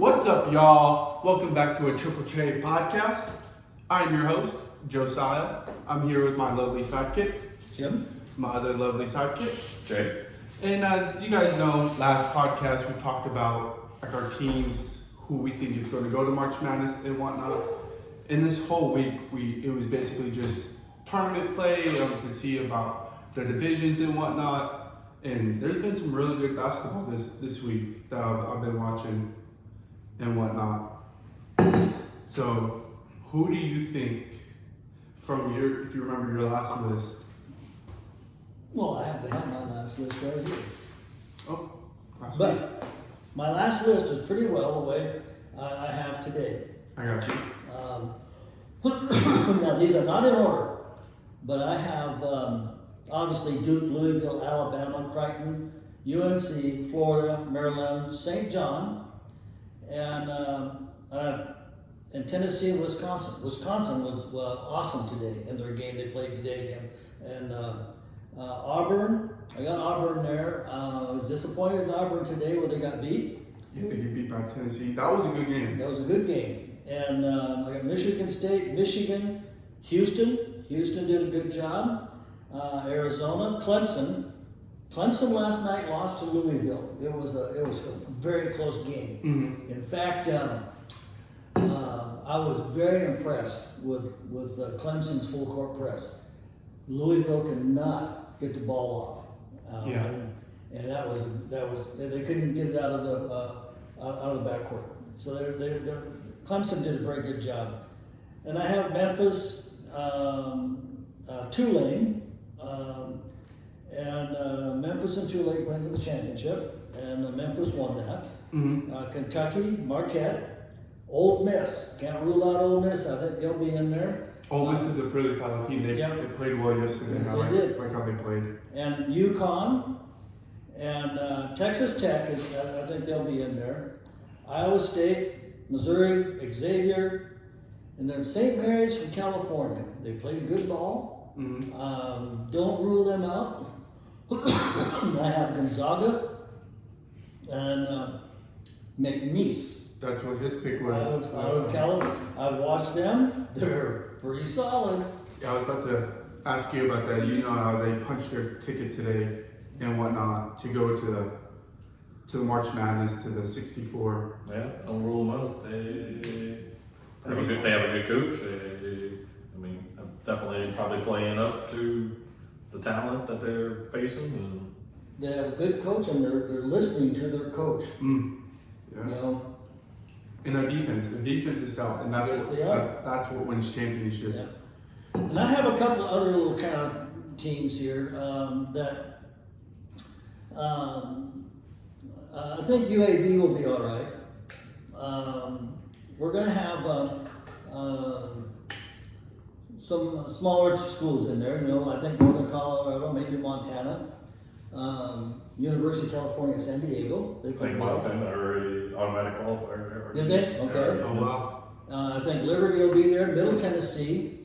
What's up, y'all? Welcome back to a Triple J podcast. I'm your host, Josiah. I'm here with my lovely sidekick, Jim? my other lovely sidekick, Jay. And as you guys know, last podcast we talked about like our teams, who we think is going to go to March Madness and whatnot. And this whole week, it was basically just tournament play to see about the divisions and whatnot. And there's been some really good basketball this week that I've been watching and whatnot. So, who do you think from if you remember your last list? Well, I have my last list right here. Oh, I see. But my last list is pretty well the way I have today. I got you. Now, these are not in order, but I have obviously Duke, Louisville, Alabama, Creighton, UNC, Florida, Maryland, St. John, and Tennessee and Wisconsin. Wisconsin was awesome today in their game they played today again. And Auburn, I got Auburn there. I was disappointed in Auburn today where they got beat. Yeah, they get beat by Tennessee. That was a good game. That was a good game. And I got Michigan State, Michigan, Houston. Houston did a good job. Arizona, Clemson. Clemson last night lost to Louisville. It was a very close game. Mm-hmm. In fact, I was very impressed with Clemson's full court press. Louisville could not get the ball off. Yeah. And that was they couldn't get it out of the backcourt. So Clemson did a very good job. And I have Memphis, Tulane, and Memphis and Tulane playing for the championship, and Memphis won that. Mm-hmm. Kentucky, Marquette, Ole Miss. Can't rule out Ole Miss. I think they'll be in there. Ole Miss is a pretty solid team. They played well yesterday. Yes, I they did. like how they played. And UConn and Texas Tech, I think they'll be in there. Iowa State, Missouri, Xavier, and then St. Mary's from California. They played good ball. Mm-hmm. Don't rule them out. I have Gonzaga and McNeese. That's what his pick was. Out of California. I've watched them. They're pretty solid. Yeah, I was about to ask you about that. You know how they punched their ticket today and whatnot to go to the March Madness to the 64. Yeah, don't rule them out. They have a good coach. Definitely probably playing up to the talent that they're facing. And They have a good coach, and they're listening to their coach. Yeah. You know. And their defense is stout, and Yes, they are. that's what wins championships. Yeah. And I have a couple of other little kind of teams here that I think UAB will be all right. We're going to have some smaller schools in there. You know, I think Northern Colorado, maybe Montana, University of California, San Diego. They I think played well. Montana already automatic qualifier. Did they? Okay. Oh wow. I think Liberty will be there, Middle Tennessee,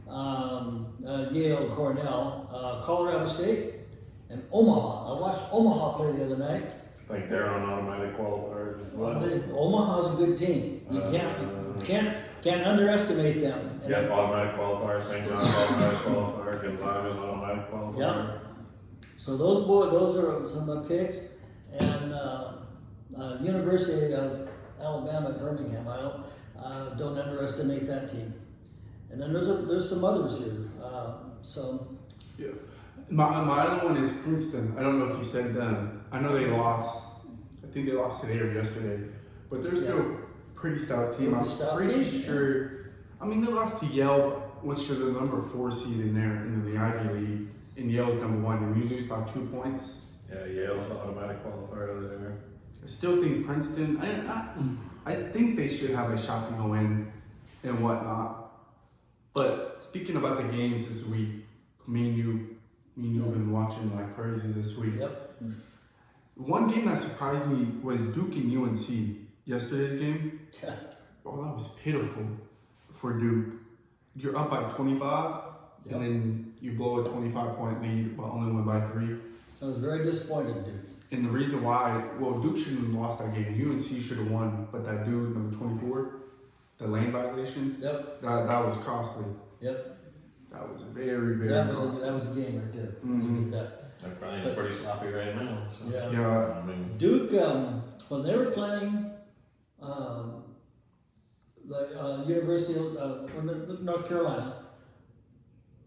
Yale, Cornell, Colorado State, and Omaha. I watched Omaha play the other night. I think they're on automatic qualifiers as well. Omaha's a good team. You can't underestimate them. And Yeah, automatic qualifier. St. John's automatic qualifier. Gonzaga's automatic qualifier. Yeah. So those are some of my picks, and University of Alabama at Birmingham. I don't underestimate that team. And then there's some others here. Yeah. My other one is Princeton. I don't know if you said them. I know they lost. I think they lost today or yesterday, but they're still a pretty stout team. I'm pretty sure. I mean, they lost to Yale, which is the number 4 seed in the Ivy League, and Yale's number 1, and we lose by 2 points. Yeah, Yale's the automatic qualifier there. I still think Princeton. I think they should have a shot to go in and whatnot. But speaking about the games this week, me and you have been watching like crazy this week. Yep. One game that surprised me was Duke and UNC. Yesterday's game. Oh, that was pitiful for Duke. You're up by 25, Yep. and then you blow a 25-point lead, but only win by 3. I was very disappointed, dude. And the reason why, well, Duke shouldn't have lost that game. UNC should have won, but that dude, number 24, the lane violation, Yep, that was costly. yep. That was very, very That costly. was a game right there. Mhm. He did that. They're playing pretty sloppy right now, so. Yeah. Yeah, I mean, Duke, when they were playing, the University of North Carolina,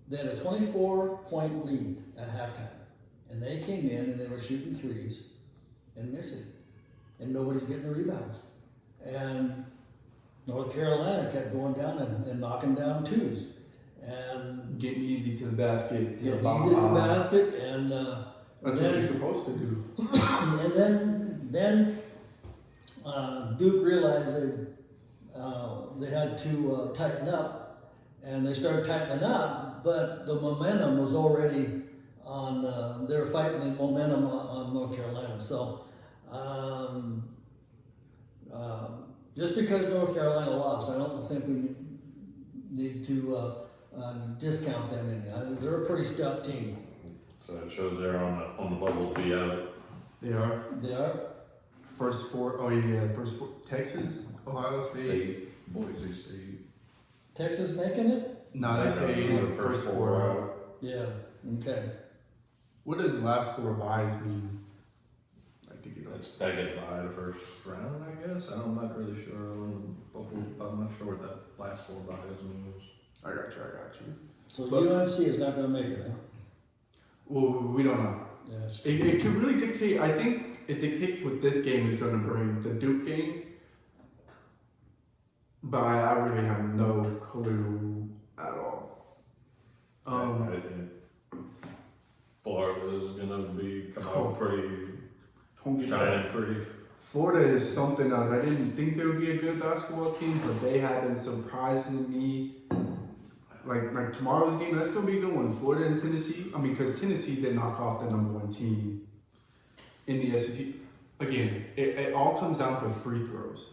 they had a 24-point lead at halftime. And they came in and they were shooting threes and missing. And nobody's getting the rebounds. And North Carolina kept going down and knocking down twos. And getting easy to the basket. getting blah, easy to the blah, blah. basket. And That's what you're supposed to do. and then Duke realized that they had to tighten up, and they started tightening up, but the momentum was already on, they were fighting the momentum on North Carolina. So just because North Carolina lost, I don't think we need to discount them any. They're a pretty stout team. so it shows they're on the bubble to be out. They are. They are. First four, oh yeah, first four. Texas, Ohio State. State, Boise State. Texas making it? No, they say The first four. out. Yeah. Okay. What does last four buys mean? I think it That's that get by the first round, I guess. I'm not really sure on the bubble. I'm not sure what that last four buys means. I got you. So But- UNC is not going to make it, huh? Well, we don't know. Yeah, it's It can really dictate. I think it dictates what this game is going to bring. The Duke game. But I really have no clue at all. I think Florida is gonna be come out pretty Don't get shining pretty. Florida is something else. I didn't think they would be a good basketball team, but they have been surprising me. Like tomorrow's game, that's gonna be a good one. Florida and Tennessee. I mean, because Tennessee did knock off the number one team in the SEC. Again, it all comes down to free throws.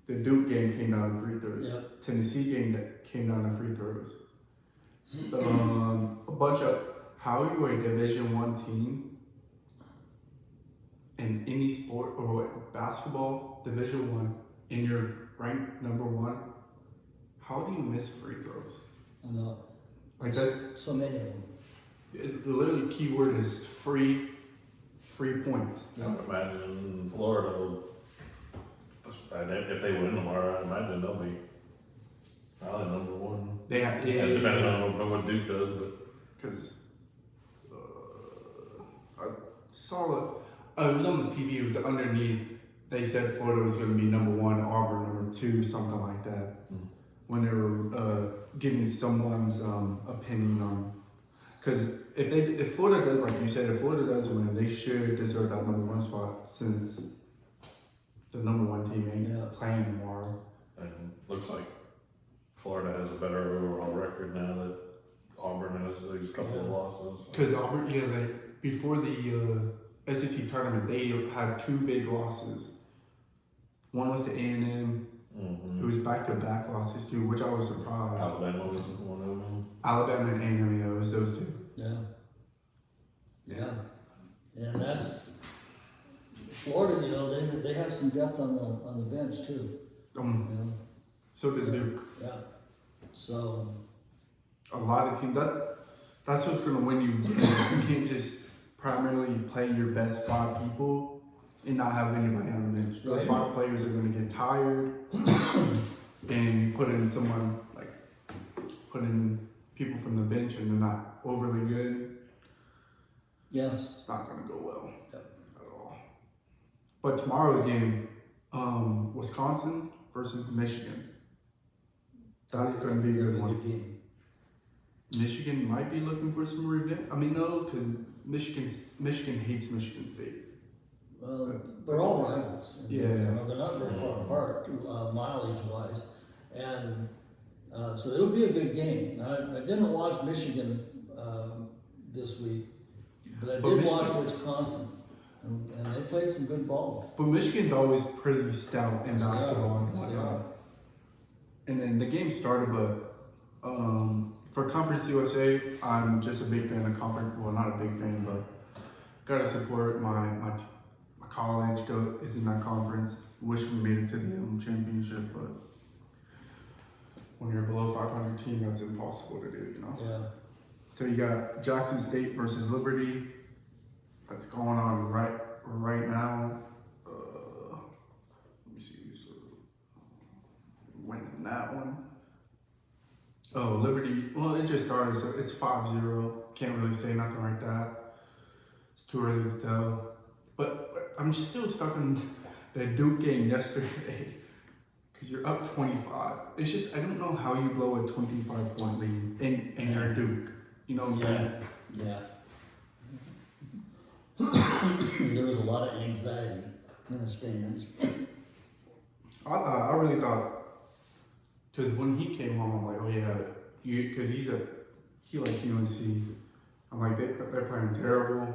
The Duke game came down to free throws. Yeah. Tennessee game that came down to free throws. A bunch of how are you a Division I team in any sport or what, basketball Division I and you're ranked number one? How do you miss free throws? I know. Like that's So many of them. the literally key word is free points. I would imagine Florida will, if they win tomorrow, I imagine they'll be probably number one. They have Depending on what Duke does, but because I saw it. It was on the TV. It was underneath. They said Florida was going to be number one, Auburn number two, something like that. Mm. When they were giving someone's opinion on, because if Florida does, like you said, if Florida does win, they should deserve that number one spot since the number one team ain't playing tomorrow. and looks like Florida has a better overall record now that Auburn has these couple of losses. Because Auburn, before the SEC tournament, they had two big losses. One was to A&M. Mm-hmm. It was back-to-back losses too, which I was surprised. Alabama was one of them. Alabama and A&M, it was those two. Yeah. Yeah. And that's Florida. They have some depth on the bench too. So does Duke. Yeah. So A lot of teams. That's what's going to win you games. You can't just primarily play your best five people and not have anybody on the bench. Those Right. five players are going to get tired, and you put in people from the bench, and they're not overly good. yes. It's not going to go well Yep. at all. But tomorrow's game, Wisconsin versus Michigan. That's going to be a good one. game. Michigan might be looking for some revenge. I mean, no, because Michigan hates Michigan State. Well, That's- they're all rivals. Yeah. They're not very far apart, mileage-wise, and so it'll be a good game. I didn't watch Michigan this week, but I But did Michigan- watch Wisconsin, and they played some good ball. But Michigan's always pretty stout in basketball and Yes, they whatnot. are. And then the game started, but for Conference USA, I'm just a big fan of conference. Well, not a big fan, but gotta support my college. Is in that conference. Wish we made it to the championship, but when you're below 500 team, that's impossible to do. You know. Yeah. So you got Jackson State versus Liberty. That's going on right now. Let me see who's winning that one. Oh, Liberty. Well, it just started, so it's 5-0. Can't really say nothing like that. It's too early to tell. But I'm just still stuck in the Duke game yesterday. Because you're up 25. It's just, I don't know how you blow a 25-point lead and you're Duke. You know what I'm saying? Yeah. There was a lot of anxiety in the stands. I really thought, because when he came home, I'm like, oh yeah, because he likes UNC. I'm like, they're playing terrible.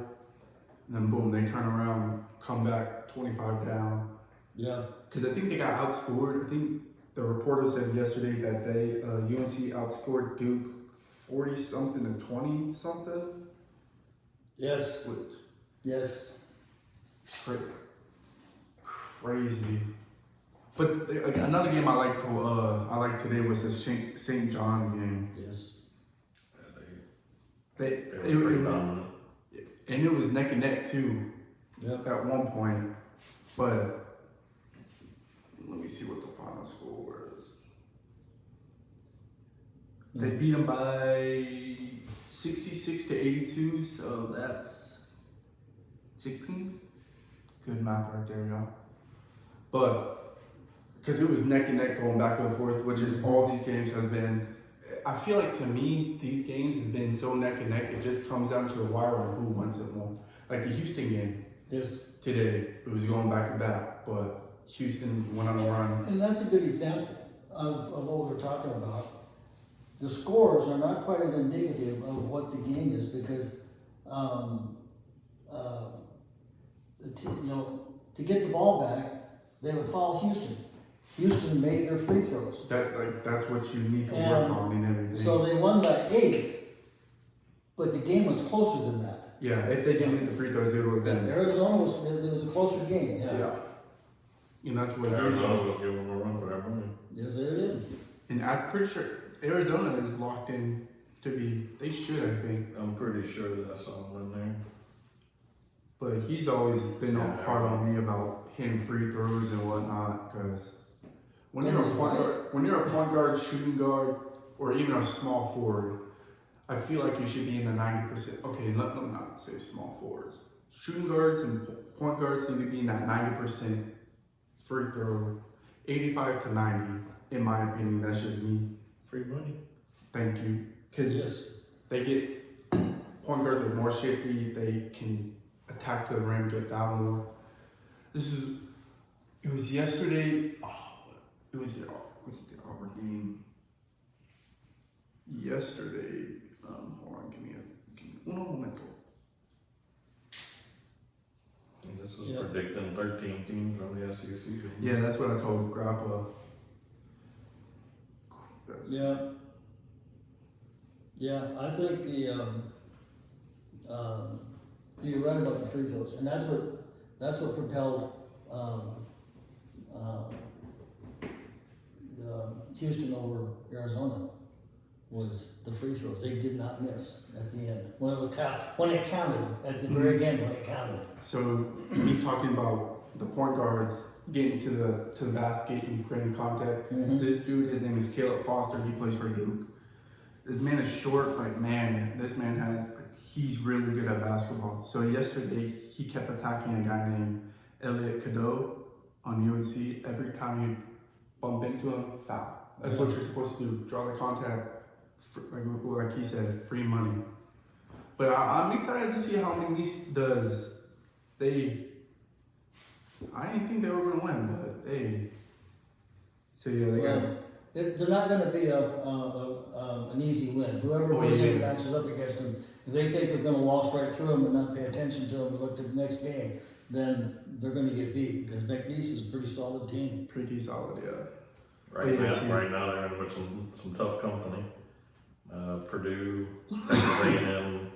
And then boom, they turn around, come back 25 down. Yeah. Because I think they got outscored. I think the reporter said yesterday that they UNC outscored Duke 40-something to 20-something. Yes. Which Yes. crazy. But another game I liked today was the St. John's game. Yes. They were pretty dominant. And it was neck and neck too. Yep. At one point, but let me see what the final score was. They beat them by 66 to 82, so that's 16. Good math right there, y'all. But because it was neck and neck going back and forth, which is all these games have been. I feel like to me, these games has been so neck and neck. It just comes down to the wire on who wins it more. Like the Houston game. Yes. Today, it was going back and back, but Houston went on a run. And that's a good example of what we're talking about. The scores are not quite indicative of what the game is because, to get the ball back, they would foul Houston. Houston made their free throws. That's what you need to work on and everything. So they won by 8, but the game was closer than that. Yeah, if they didn't hit the free throws, it would have been. Arizona was a closer game. Yeah. And that's what Arizona was giving them a run for their money. Yes, they did. And I'm pretty sure Arizona is locked in to be. They should, I think. I'm pretty sure that I saw them in there. But he's always been hard on me about hitting free throws and whatnot. Because when you're a point guard, shooting guard, or even a small forward, I feel like you should be in the 90%. Okay, let them not say small forwards. Shooting guards and point guards need to be in that 90% free throw, 85 to 90. In my opinion, that's just me. Free money. Thank you. Because they get point guards are more shifty. They can attack to the rim, get fouled more. It was yesterday. It was the Auburn game. Yesterday. Hold on, give me un momento. And this is predicting 13 teams from the SEC. Yeah, that's what I told Grappa. Yeah, I think you're right about the free throws, and that's what propelled Houston over Arizona was the free throws. They did not miss at the end when it counted at the very end when it counted. So me talking about the point guards getting to the basket and creating contact. This dude, his name is Caleb Foster. He plays for Duke. This man is short, but man, this man he's really good at basketball. So yesterday he kept attacking a guy named Elliot Cadeau on UNC. Every time you bump into him, foul. That's what you're supposed to do. Draw the contact. Like he said, free money. But I'm excited to see how McNeese does. I didn't think they were going to win, but hey. So yeah, they're not going to be an easy win. Whoever matches up against them, if they think they're going to waltz right through them and not pay attention to them and look to the next game, then they're going to get beat because McNeese is a pretty solid team. Pretty solid, yeah. Right now they're in with some tough company. Purdue, Texas A&M,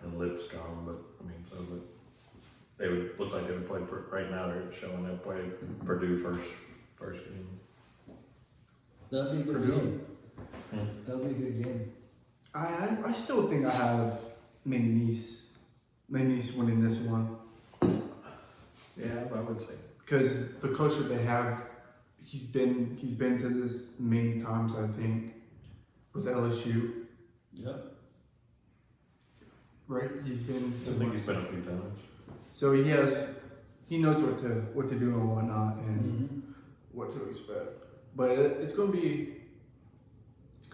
and Lipscomb, but looks like they would play, right now they're showing they'll play Purdue first game. That'd be a good game. Hmm. That'd be a good game. I still think I have McNeese winning this one. Yeah, I would say. Because the coach that they have, he's been to this many times, I think, with LSU, Yep. right? He's been. I think he's been a few times. So he knows what to do and whatnot, and Mm-hmm. what to expect. But it's gonna be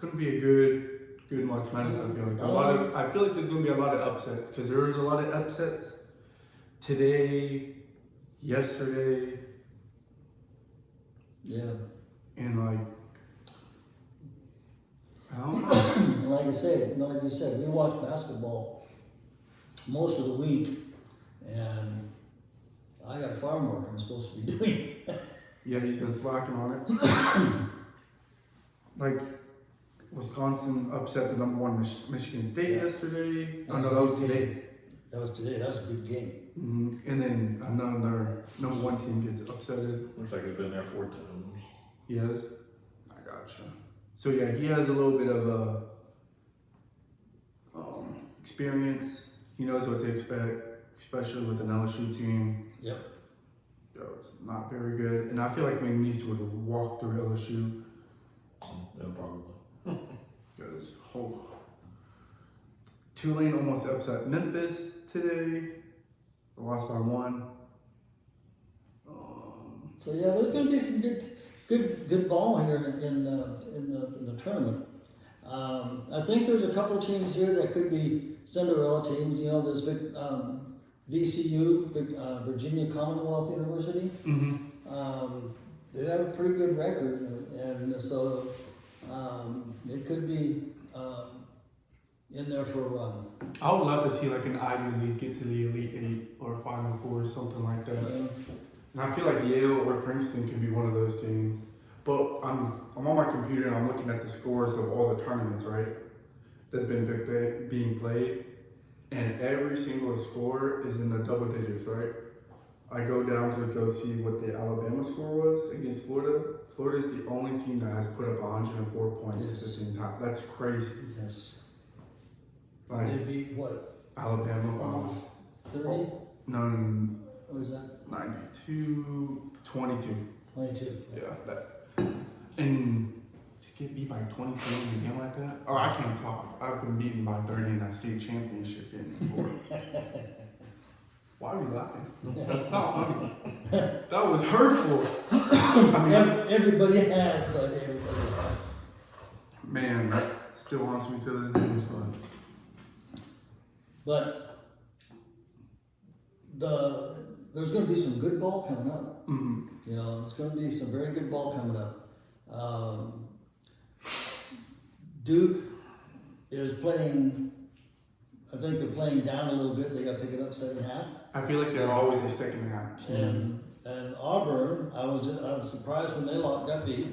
a good March Madness. I feel like I feel like there's gonna be a lot of upsets because there was a lot of upsets today, yesterday, Yeah. and like I don't know. And like you said, we watch basketball most of the week, and I got far more than I'm supposed to be doing. Yeah, he's been slacking on it. Like Wisconsin upset the number one Michigan State yesterday. Oh no, that was today. That was today. That was a good game. And then another number one team gets upsetted. Looks like he's been there 4 times. Yes, I gotcha. So yeah, he has a little bit of a experience. He knows what to expect, especially with an LSU team. Yep. That was not very good, and I feel like McNeese would walk through LSU Yeah, probably. because Tulane almost upset Memphis today. They lost by 1. So yeah, there's going to be some good ball here in the tournament. I think there's a couple teams here that could be Cinderella teams. You know, there's VCU, Virginia Commonwealth University. They have a pretty good record, and so it could be in there for a run. I would love to see like an Ivy League get to the Elite 8 or Final Four or something like that. And I feel like Yale or Princeton could be one of those teams. But I'm on my computer and I'm looking at the scores of all the tournaments, right? That's been being played. And every single score is in the double digits, right? I go down to go see what the Alabama score was against Florida. Florida is the only team that has put up 104 points this entire. That's crazy. Yes. Like They beat what? Alabama. 30? No, What was that? 92, 22. 22. Yeah, that. And to get beat by 22 in a game like that? Oh, I can't talk. I've been beaten by 30 in that state championship game before. Why are you laughing? That's not funny. That was hurtful. I mean, Everybody has, but everybody has. man, that still haunts me to this day. But there's going to be some good ball coming up. You know, there's going to be some very good ball coming up. Duke is playing. I think they're playing down a little bit. They got to pick it up 7.5. I feel like they're always a second half team. And Auburn, I was surprised when they got beat,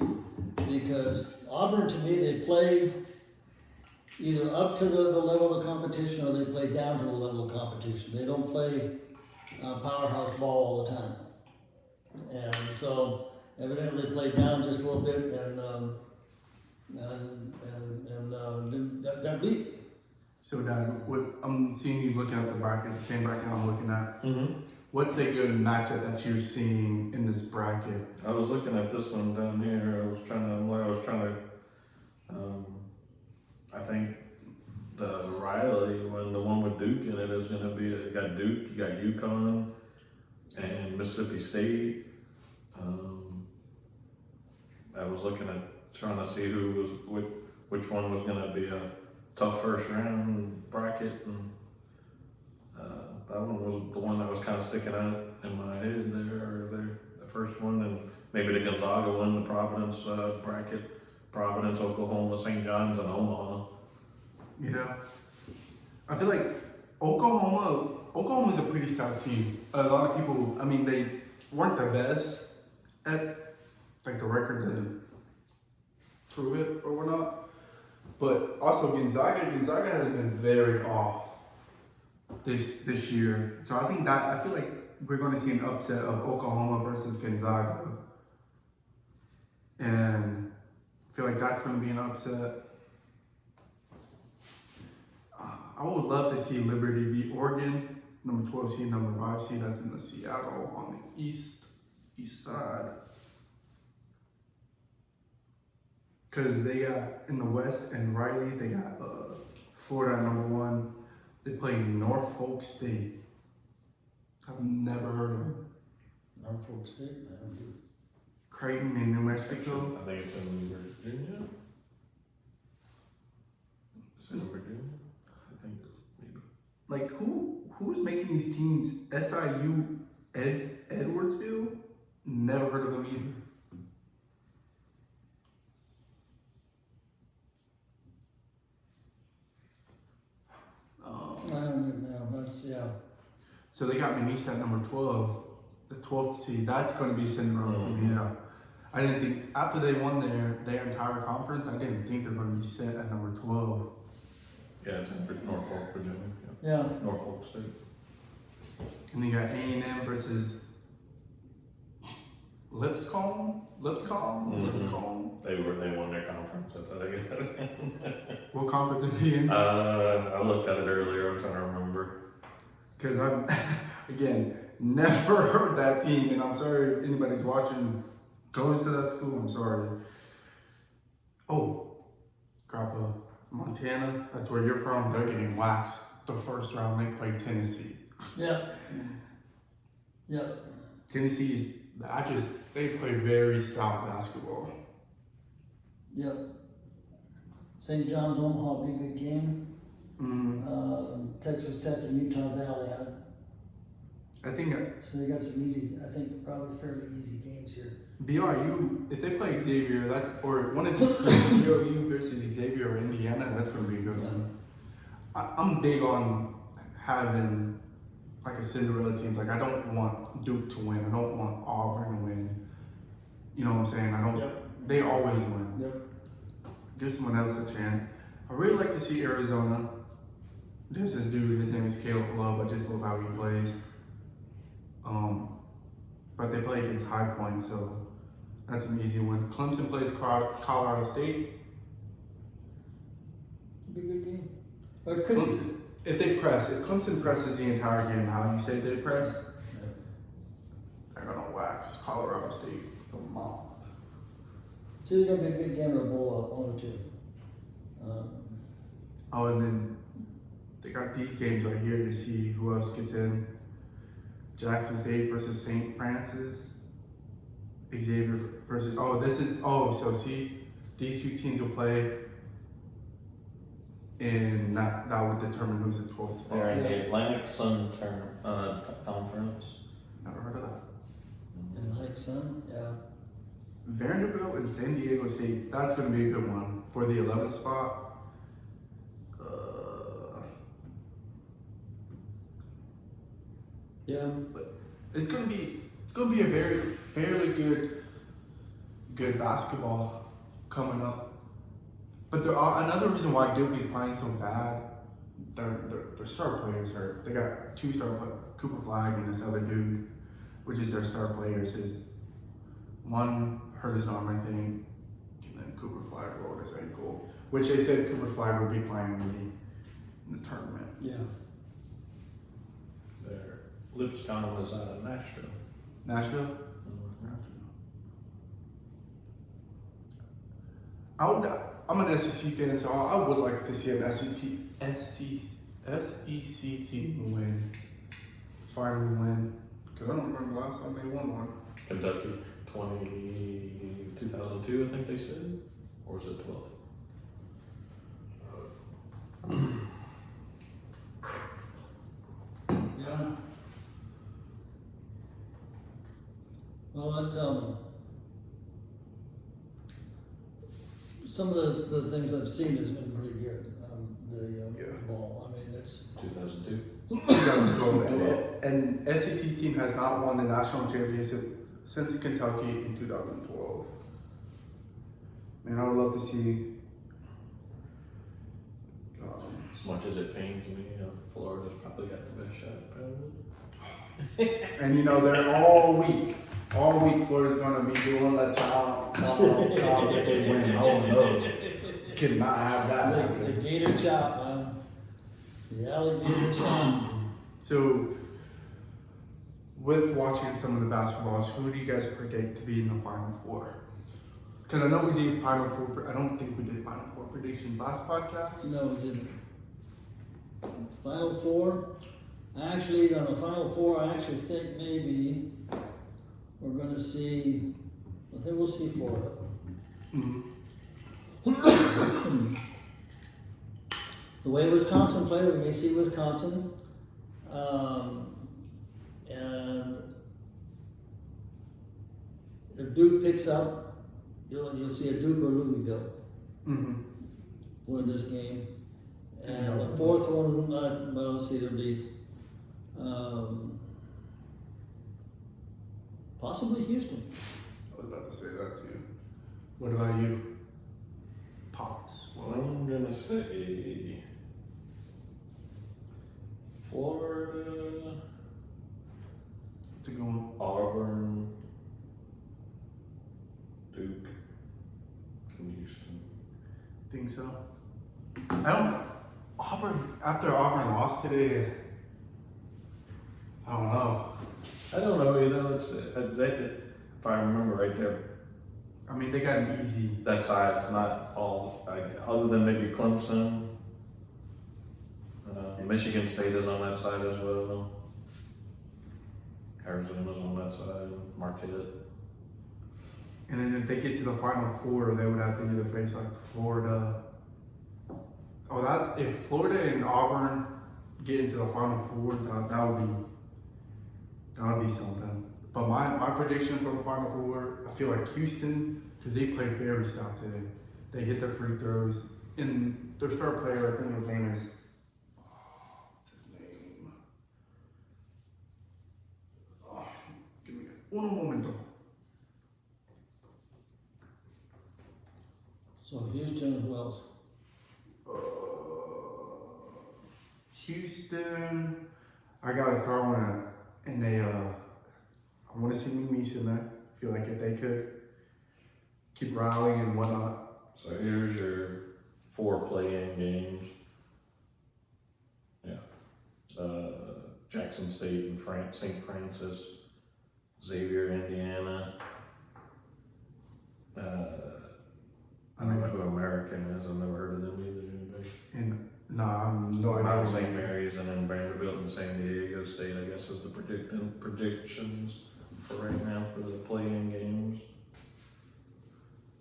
because Auburn, to me, they play either up to the level of competition or they play down to the level of competition. They don't play powerhouse ball all the time. And so evidently they played down just a little bit and got beat. So, Dad, I'm seeing you looking at the bracket, the same bracket I'm looking at. What's a good matchup that you're seeing in this bracket? I was looking at this one down here. I was trying to. I think the Riley one, the one with Duke in it, is going to be. You got Duke, you got UConn, and Mississippi State. I was looking at trying to see which one was going to be a tough first round bracket, and that one was the one that was kind of sticking out in my head there, the first one, and maybe the Gonzaga one, the Providence bracket, Providence, Oklahoma, St. John's, and Omaha. Yeah. I feel like Oklahoma's a pretty stout team. A lot of people, I mean, they weren't the best at, like the record doesn't prove it or whatnot. But also Gonzaga has been very off this year. So I feel like we're going to see an upset of Oklahoma versus Gonzaga. And I feel like that's going to be an upset. I would love to see Liberty beat Oregon, number 12 seed, number 5 seed. That's in the Seattle on the east side. Because they got in the West and Riley, they got Florida at number 1. They play Norfolk State. I've never heard of them. Norfolk State, I don't do. Creighton in New Mexico. I think it's in Virginia. Is it in Virginia? I think maybe. Like who's making these teams? SIU, Edwardsville? Never heard of them either. I don't even know, that's, yeah. So they got Manisa at number 12, the 12th seed. That's going to be Cinderella team, yeah. I didn't think, after they won their entire conference, I didn't think they're going to be set at number 12. Yeah, it's in Norfolk, Virginia. Yeah, Norfolk State. And they got A&M versus Lipscomb? They won their conference. That's how they got it. What conference are they in? I looked at it earlier. I'm trying to remember. Because I'm, again, never heard that team, and I'm sorry if anybody's watching goes to that school, I'm sorry. Oh, Grappa, Montana, that's where you're from. They're getting waxed the first round. They played Tennessee. yeah. Yeah, Tennessee's, they play very stout basketball. yeah. St. John's, Omaha, be a good game. Texas Tech and Utah Valley. I think So they got some easy, I think probably fairly easy games here. BYU, if they play Xavier, that's, or one of these teams, BYU versus Xavier or Indiana, that's going to be a good one. I'm big on having like a Cinderella team. Like I don't want Duke to win. I don't want Auburn to win. You know what I'm saying? I don't. Yep. They always win. Yep. Give someone else a chance. I really like to see Arizona. There's this dude. His name is Caleb Love. I just love how he plays. But they play against High Point, so that's an easy one. Clemson plays Colorado State. Be a good game. Or it could be. Clemson, if Clemson presses the entire game, how you say they press, they're gonna wax Colorado State. Come on. So it's gonna be a good game or a blowout, one or two. Oh, and then they got these games right here to see who else gets in. Jackson State versus St. Francis. Xavier versus, so see, these two teams will play, and that would determine who's the 12th spot. They're in the Atlantic Sun Conference. Never heard of that. Atlantic Sun, yeah. Vanderbilt and San Diego State, that's going to be a good one for the 11th spot. Yeah. It's going to be a fairly good basketball coming up. But another reason why Duke is playing so bad, their star players hurt. They got 2 star players, Cooper Flag and this other dude, which is their star players. One hurt his arm, I think, and then Cooper Flag rolled his ankle, which they said Cooper Flag would be playing in the tournament. Yeah. Their Lipscomb is out of Nashville. Nashville? I'm an SEC fan, so I would like to see an SEC team win. Finally win. Because I don't remember the last time they won one. Kentucky, 2002, I think they said, or was it 12? Yeah. Well, that, some of the things I've seen has been pretty good. The ball, I mean, it's 2002. 2012. And SEC team has not won the national championship since Kentucky in 2012. Man, I would love to see. As much as it pains me, Florida's probably got the best shot, probably. And you know, they're all week Florida's gonna be doing that child that they win. Oh no. Cannot have that The happen. gator chop, man. The alligator chop. So, with watching some of the basketballs, who do you guys predict to be in the Final Four? Because I know we did Final Four. I don't think we did Final Four predictions last podcast. No, we didn't. Final Four. Actually, on the Final Four, I actually think maybe we're going to see. I think we'll see Florida. Mhm. The way Wisconsin played, we may see Wisconsin. And if Duke picks up, you'll see a Duke or Louisville Mhm. win this game. And the fourth one, well, let's see, there'll be possibly Houston. I was about to say that too. What about you, Pops? Well, I'm gonna say Florida, To go on. Auburn, Duke, and Houston. Think so? I don't. Auburn. After Auburn lost today, I don't know. I don't know either. If I remember right there, I mean, they got an easy. that side's not all, other than maybe Clemson. Michigan State is on that side as well. Arizona's on that side. Marquette. And then if they get to the Final Four, they would have to either face like Florida. Oh, that if Florida and Auburn get into the Final Four, that would be something. But my prediction for the Final Four, I feel like Houston, because they played very stout today. They hit their free throws. And their star player, I think his name is. What's his name? Oh, give me uno momento. So Houston, who else? Houston, I gotta throw in I want to see McNeese in there. I feel like if they could keep rallying and whatnot. So here's your 4 play-in games. Yeah. Jackson State and St. Francis, Xavier, Indiana. I don't know who American is. I've never heard of them either. Anybody? And no Mount idea. St. Mary's and then Vanderbilt and San Diego State, I guess, is the predictions for right now for the play-in games.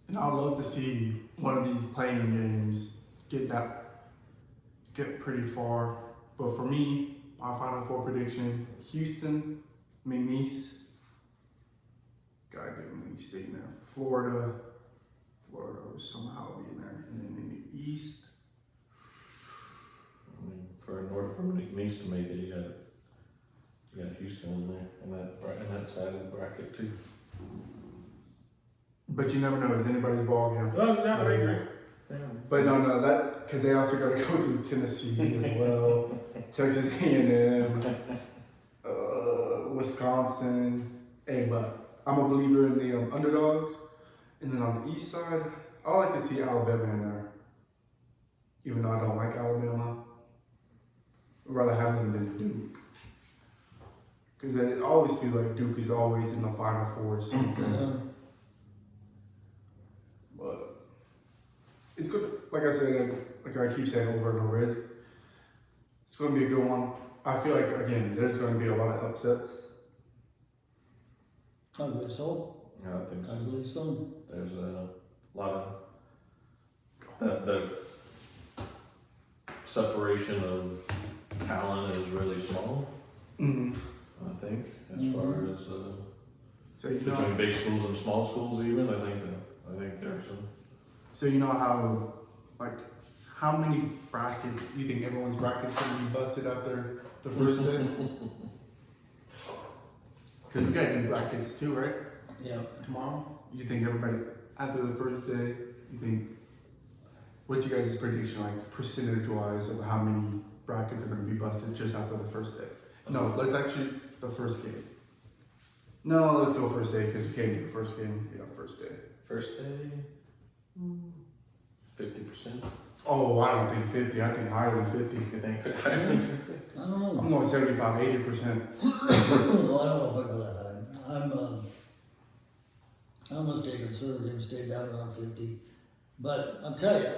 And I'd love to see one of these playing games get pretty far. But for me, my Final Four prediction: Houston, McNeese. Gotta get McNeese State in there. Florida will somehow be in there, and then in the East. I mean, in order for McNeese to make it, you got Houston in there, in that side of the bracket too. But you never know; it's anybody's ball game. Oh, yeah, I agree. Yeah. But no, that because they also got to go through Tennessee as well, Texas A&M, Wisconsin. Hey, but I'm a believer in the underdogs. And then on the east side, I like to see Alabama in there. Even though I don't like Alabama, I'd rather have them than Duke. Because I always feel like Duke is always in the Final Four or something. But it's good. Like I said, like I keep saying over and over, it's going to be a good one. I feel like, again, there's going to be a lot of upsets. I believe so. Yeah, I think I so. believe so. There's a lot of the separation of talent is really small. Mm-hmm. I think as far as So you between know, big schools and small schools, even I think there's some. so you know how, like, how many brackets you think everyone's brackets going to be busted after the first day? Because we got new brackets too, right? Yeah. Tomorrow. You think everybody after the first day? You think what's you guys' prediction like percentage wise of how many brackets are going to be busted just after the first day? No, let's actually the first game. No, let's go first day because you can't do the first game. Yeah, first day. First day, 50%. Oh, I don't think 50. I think higher than 50. You think? I don't know. I'm going 75, 80%. Well, I don't know if I go that high. I'm gonna stay conservative, stay down around 50. But I'll tell you,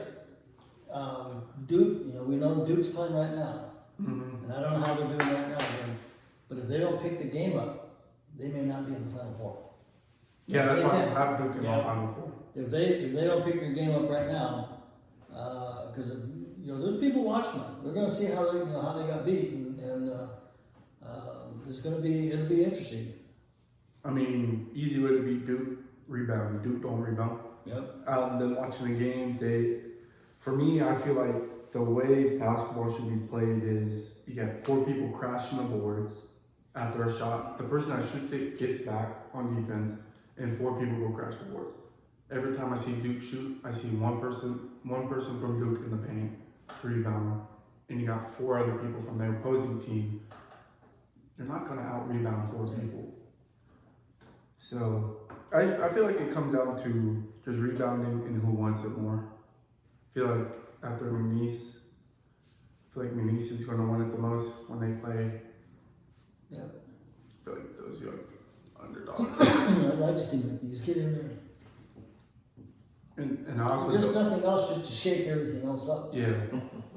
Duke, we know Duke's playing right now. Mm-hmm. And I don't know how they're doing right now, but if they don't pick the game up, they may not be in the Final Four. Yeah, that's They why can. I'm Duke in Yeah. my Final Four. If they don't pick their game up right now, because there's people watching them. They're going to see how they got beat, and it'll be interesting. I mean, easy way to beat Duke, rebound. Duke don't rebound. Yep. Then watching the games, for me, I feel like the way basketball should be played is you get 4 people crashing the boards after a shot. The person that shoots it gets back on defense, and 4 people go crash the boards. Every time I see Duke shoot, I see one person from Duke in the paint to rebound, and you got 4 other people from the opposing team. They're not going to out rebound 4 people. So I feel like it comes down to just rebounding and who wants it more. I feel like after McNeese, is going to want it the most when they play. Yeah. I feel like those young underdogs. I'd like to see these get in there. and I also Just nothing else, just to shake everything else up. yeah,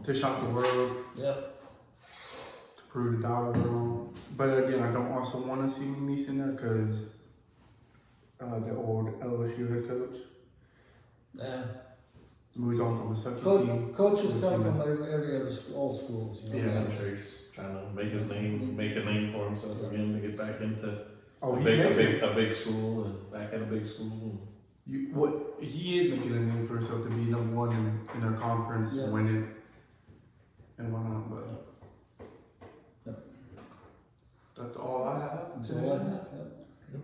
to shock the world, Yep. to prove the dollar wrong. But again, I don't also want to see McNeese in there because the old LSU head coach Yeah. moves on from a second team. Coaches come from every other all schools. Yeah. I'm sure he's trying to make a name for himself again to get back into Oh, a he's big making school and back at a big school. he is making a name for himself to be number 1 in their conference, Yeah. win it, and whatnot. But that's all I have. That's today. all I have. Yep.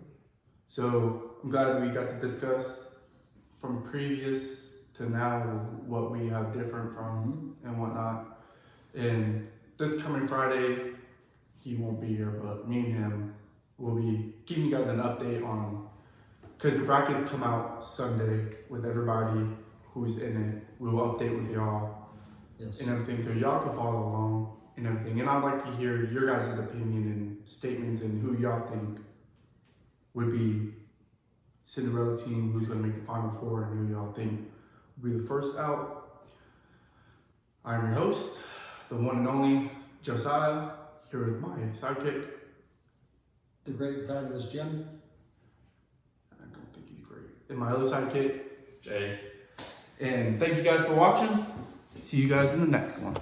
So I'm glad we got to discuss from previous to now what we have different from and whatnot. And this coming Friday, he won't be here, but me and him will be giving you guys an update on, because the brackets come out Sunday with everybody who's in it. We'll update with y'all Yes. and everything so y'all can follow along and everything. And I'd like to hear your guys' opinion and statements and who y'all think would be Cinderella team, who's going to make the Final Four, and who y'all think will be the first out. I'm your host, the one and only Josiah, here with my sidekick. The great fabulous Jim. I don't think he's great. And my other sidekick, Jay. and thank you guys for watching. See you guys in the next one.